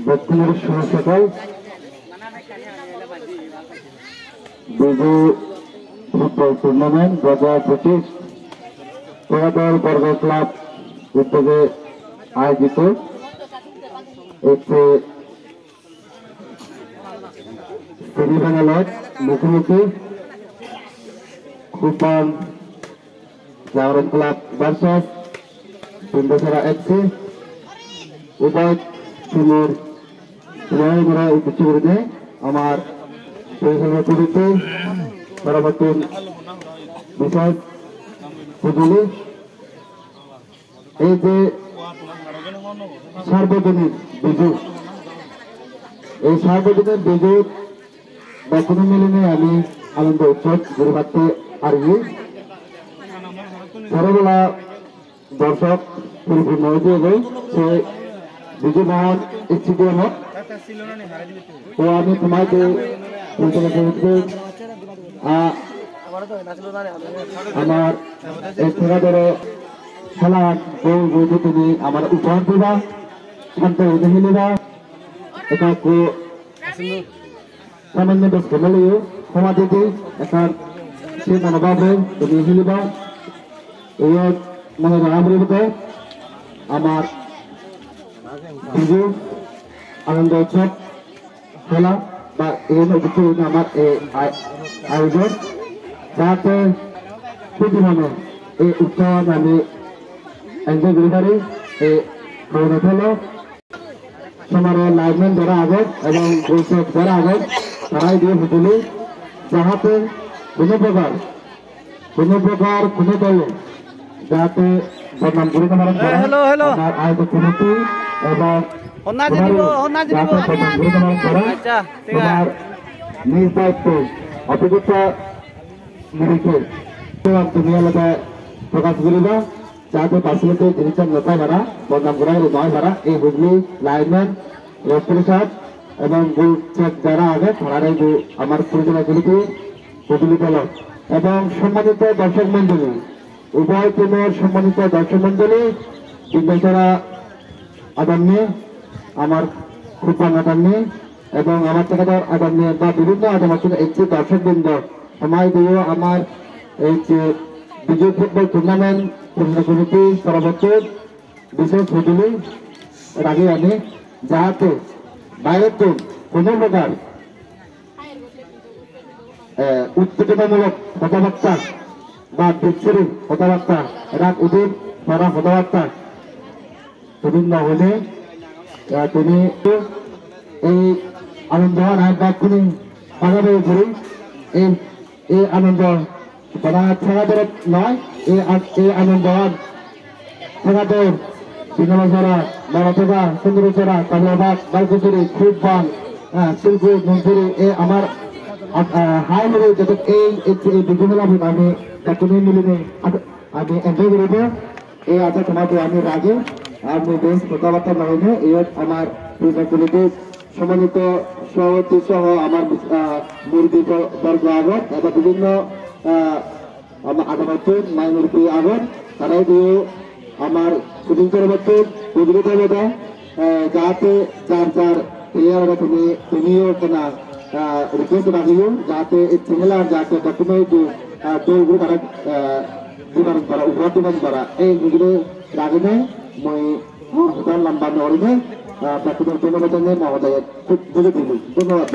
বত্রিশ সকাল Biju football tournament 2025 কোলাদল বর্গ ক্লাব উদ্যোগে আয়োজিত একটি সেমিফাইনাল মুখোমুখি খুপান জাগরণ ক্লাব ভার্সাস সুন্দরসরা এফসি উভয় টিমের খেলোয়াড়রা উপস্থিত করেছে আমার পরিচালনা করেছে পরবর্তী বিষয় বুঝলি এই যে সার্বজনীন বিজু এই সার্বজনীন বিজু বর্তমান মিলনে আমি আনন্দ উৎসব ঘুরে পাচ্ছে পারি ছোটবেলা দর্শক পরিপূর্ণ হয়ে যায় সে বিজু মোহন স্টেডিয়াম তো আমি তোমাকে আমার এই খেলাধুলো খেলা বই বইতে তুমি আমার উপহার দিবা শান্ত দেখে নিবা এটা সামান্য বেশ ফেমিলিও ক্ষমা দিতে একটা সে মনোভাবে তুমি হিলিবা এই মনে রাখা আমার বিজু আনন্দ উৎসব খেলা বা এই আমার আয়োজন যাতে প্রতিভাবে এই উৎসব আমি এনজয় করতে পারি এই খবর হলো সমারোহ লাইনম্যান যারা আগত এবং দর্শক যারা আগত তারাই দিয়ে ফুটলি যাহাতে কোনো প্রকার কোনো দল যাতে বদনাম করে আমার আয়োজন কমিটি এবং নিজ দায়িত্ব অভিজ্ঞতা নিরিখে তুমি এলাকায় প্রকাশ করিবা যাতে পার্সেন্টে জিনিসটা নেতায় ভাড়া বদনাম করার নয় ভাড়া এই হুগলি লাইনম্যান রেফারি সাহেব এবং যারা আগে তারাই আমার পরিচালনাগুলিকে প্রতিনিধিত্ব হল এবং সম্মানিত দর্শক মন্ডলী উভয় টিমের সম্মানিত দর্শক মন্ডলী বিন্দুসারা আদান নিয়ে আমার খুপান আদান নিয়ে এবং আমার ঠিকাদার আদান নিয়ে বা বিভিন্ন আদান একটি দর্শক বৃন্দ সময় দিয়ে আমার এই যে বিজয় ফুটবল টুর্নামেন্ট পরিচালনা কমিটি পরবর্তী বিশেষ হুজুলি আগে আমি যাহাতে বাইরের টিম কোনো প্রকার উত্তেজনামূলক কথাবার্তা বা বিচ্ছিরি কথাবার্তা রাত উদিন করা কথাবার্তা তুমি না হলে তুমি এই আনন্দ রাজবাগগুলি বাজারে ঘুরি এই আনন্দ তারা ঠেকাদের নয় এই আনন্দ ঠেকাদের বিনলা বড়া সুন্দরী কামলাবাগ বালকুচুরি খুব বান শিল্পী মঞ্জুরি আমার হাই মিলে যাতে এই বিভিন্ন আমি তুমি মিলিনে আমি এনজয় করিব এই আছে তোমাকে আমি রাগে আমি বেশ কথাবার্তা নয় এই আমার পরিচালনাগুলিতে সম্মানিত সভাপতি সহ আমার মুরগি বর্গ আগত এবং বিভিন্ন আদালত মাইনরিটি আগত তারাই দিয়ে আমার শুটিং করবো প্রতিযোগিতা যাতে যার প্লেয়ার তুমিও কেনা রিকোয়েস্ট রাখিও যাতে এই ছেলেলার যাতে ডকুমেন্ট দৌড় তারা ডিমান্ড করা উপহার ডিমান্ড করা এইগুলো রাখবে মই লম্বা নড়বে ধন্যবাদ মহোদয় খুব বুঝে দিল ধন্যবাদ।